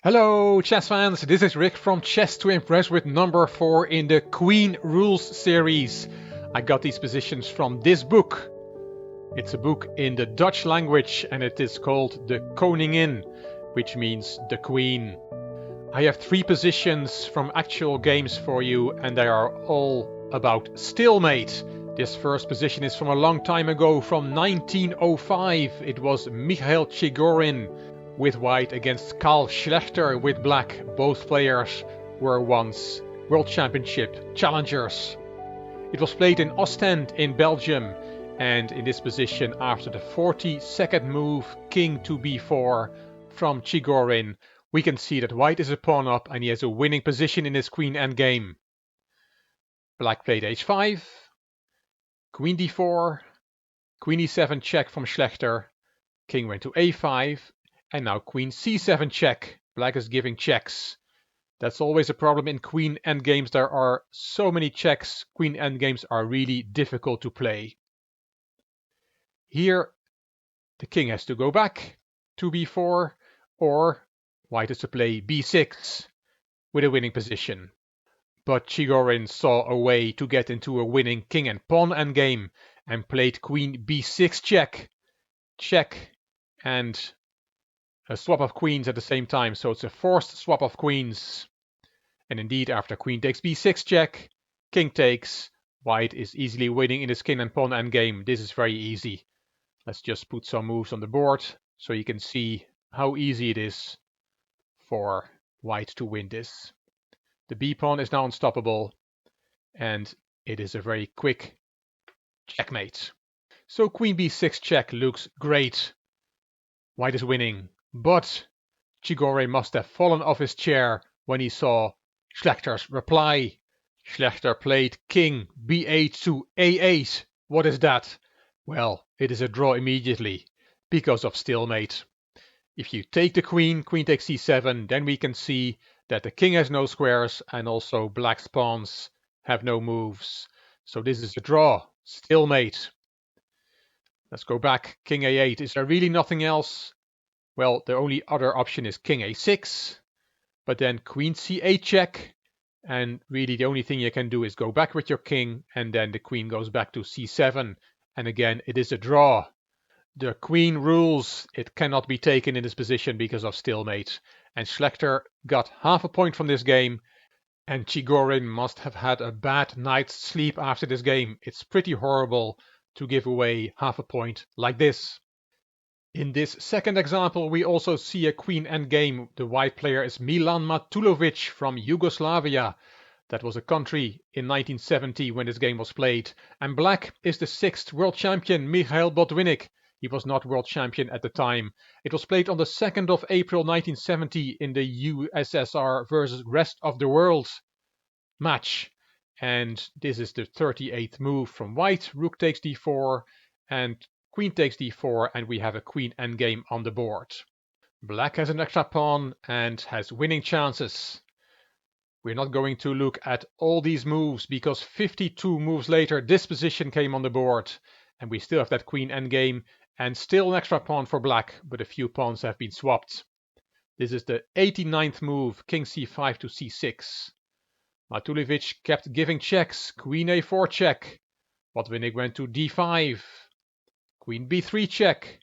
Hello chess fans, this is Rick from Chess to Impress with number 4 in the Queen Rules series. I got these positions from this book. It's a book in the Dutch language and it is called the Koningin, which means the Queen. I have 3 positions from actual games for you and they are all about stalemate. This first position is from a long time ago, from 1905. It was Mikhail Chigorin with white against Karl Schlechter with black. Both players were once World Championship challengers. It was played in Ostend in Belgium, and in this position, after the 42nd move, king to b4 from Chigorin, we can see that white is a pawn up and he has a winning position in his queen endgame. Black played h5, queen d4, queen e7 check from Schlechter, king went to a5, and now queen c7 check. Black is giving checks. That's always a problem in queen endgames. There are so many checks. Queen endgames are really difficult to play. Here, the king has to go back to b4, or white has to play b6 with a winning position. But Chigorin saw a way to get into a winning king and pawn endgame and played queen b6 check, check, and a swap of queens at the same time, so it's a forced swap of queens. And indeed, after queen takes b6 check, king takes, white is easily winning in this king and pawn endgame. This is very easy. Let's just put some moves on the board so you can see how easy it is for white to win this. The b pawn is now unstoppable, and it is a very quick checkmate. So queen b6 check looks great. White is winning, but Chigorin must have fallen off his chair when he saw Schlechter's reply. Schlechter played king b8 to a8. What is that? Well, it is a draw immediately because of stalemate. If you take the queen, queen takes c7, then we can see that the king has no squares and also black's pawns have no moves. So this is a draw, stalemate. Let's go back, king a8. Is there really nothing else? Well, the only other option is king a6, but then queen c8 check, and really the only thing you can do is go back with your king, and then the queen goes back to c7, and again it is a draw. The queen rules, it cannot be taken in this position because of stalemate, and Schlechter got half a point from this game, and Chigorin must have had a bad night's sleep after this game. It's pretty horrible to give away half a point like this. In this second example, we also see a queen endgame. The white player is Milan Matulovic from Yugoslavia. That was a country in 1970 when this game was played. And black is the 6th world champion, Michael Botvinnik. He was not world champion at the time. It was played on the 2nd of April 1970 in the USSR versus rest of the world match. And this is the 38th move from white. Rook takes d4 and queen takes d4, and we have a queen endgame on the board. Black has an extra pawn and has winning chances. We're not going to look at all these moves because 52 moves later this position came on the board, and we still have that queen endgame and still an extra pawn for black, but a few pawns have been swapped. This is the 89th move, king c5 to c6. Matulovic kept giving checks, queen a4 check. Botvinnik went to d5. Queen b3 check.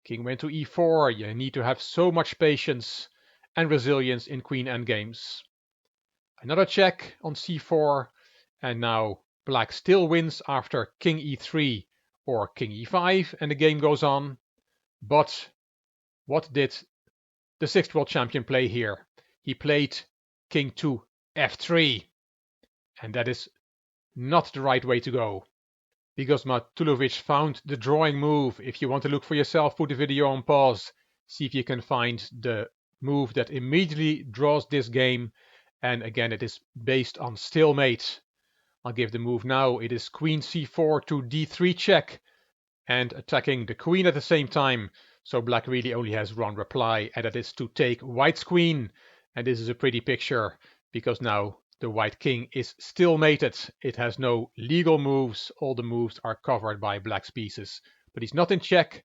King went to e4. You need to have so much patience and resilience in queen endgames. Another check on c4, and now black still wins after king e3 or king e5, and the game goes on. But what did the 6th world champion play here? He played king to f3, and that is not the right way to go, because Matulovic found the drawing move. If you want to look for yourself, put the video on pause, see if you can find the move that immediately draws this game, and again it is based on stalemate. I'll give the move now. It is queen c4 to d3 check, and attacking the queen at the same time, so black really only has one reply, and that is to take white's queen, and this is a pretty picture, because now the white king is still mated. It has no legal moves. All the moves are covered by black's pieces. But he's not in check,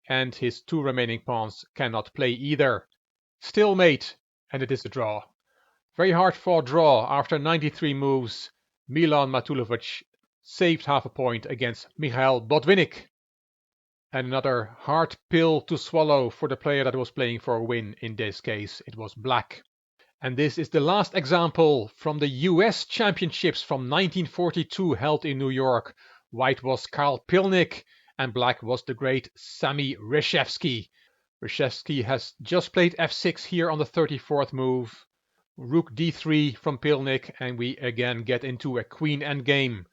and his 2 remaining pawns cannot play either. Stalemate and it is a draw. Very hard fought draw. After 93 moves, Milan Matulovic saved half a point against Michael Botvinnik. And another hard pill to swallow for the player that was playing for a win. In this case, it was black. And this is the last example from the US Championships from 1942 held in New York. White was Karl Pilnik and black was the great Sami Reshevsky. Reshevsky has just played f6 here on the 34th move. Rook d3 from Pilnik, and we again get into a queen endgame.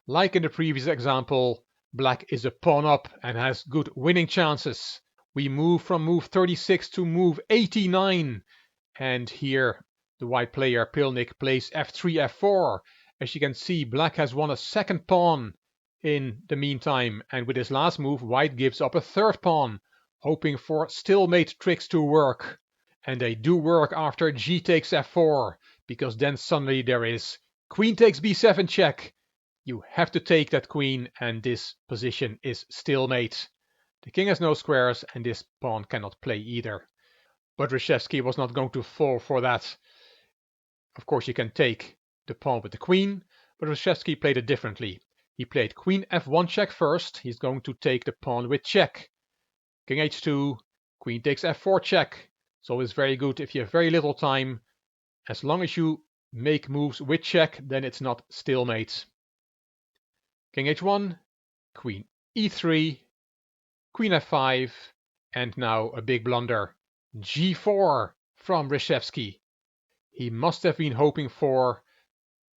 Like in the previous example, black is a pawn up and has good winning chances. We move from move 36 to move 89. And here the white player Pilnik plays f3, f4. As you can see, black has won a second pawn in the meantime. And with his last move, white gives up a third pawn, hoping for stalemate tricks to work. And they do work after g takes f4, because then suddenly there is queen takes b7 check. You have to take that queen, and this position is stalemate. The king has no squares, and this pawn cannot play either. But Reshevsky was not going to fall for that. Of course, you can take the pawn with the queen, but Reshevsky played it differently. He played queen f1 check first. He's going to take the pawn with check. King h2, queen takes f4 check. It's always very good if you have very little time. As long as you make moves with check, then it's not stalemate. King h1, queen e3, queen f5, and now a big blunder. g4 from Reshevsky. He must have been hoping for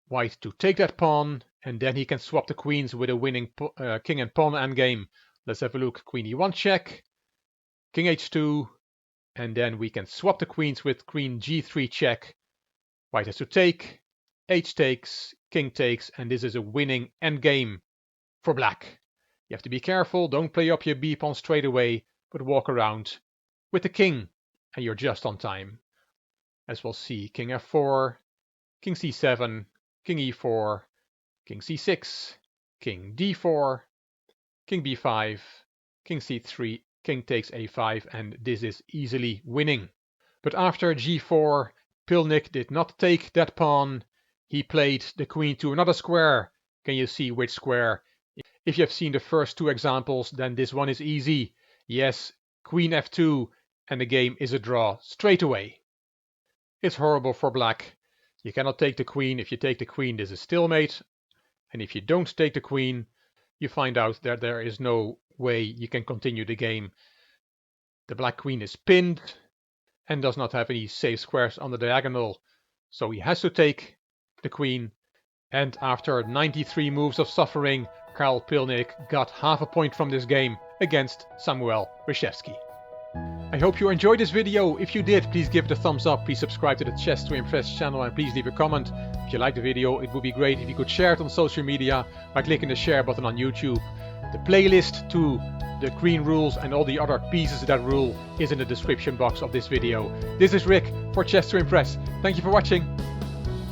white to take that pawn, and then he can swap the queens with a winning king and pawn endgame. Let's have a look. Queen e1 check, king h2, and then we can swap the queens with queen g3 check. White has to take, h takes, king takes, and this is a winning endgame for black. You have to be careful, don't play up your b pawn straight away, but walk around with the king, and you're just on time. As we'll see, king f4, king c7, king e4, king c6, king d4, king b5, king c3, king takes a5, and this is easily winning. But after g4, Pilnik did not take that pawn. He played the queen to another square. Can you see which square? If you have seen the first two examples, then this one is easy. Yes, queen f2, and the game is a draw straight away. It's horrible for black. You cannot take the queen. If you take the queen, this is stalemate. And if you don't take the queen, you find out that there is no way you can continue the game. The black queen is pinned and does not have any safe squares on the diagonal. So he has to take the queen. And after 93 moves of suffering, Karl Pilnik got half a point from this game against Samuel Reshevsky. I hope you enjoyed this video. If you did, please give it a thumbs up. Please subscribe to the Chess to Impress channel and please leave a comment. If you liked the video, it would be great if you could share it on social media by clicking the share button on YouTube. The playlist to the green rules and all the other pieces that rule is in the description box of this video. This is Rick for Chess to Impress. Thank you for watching.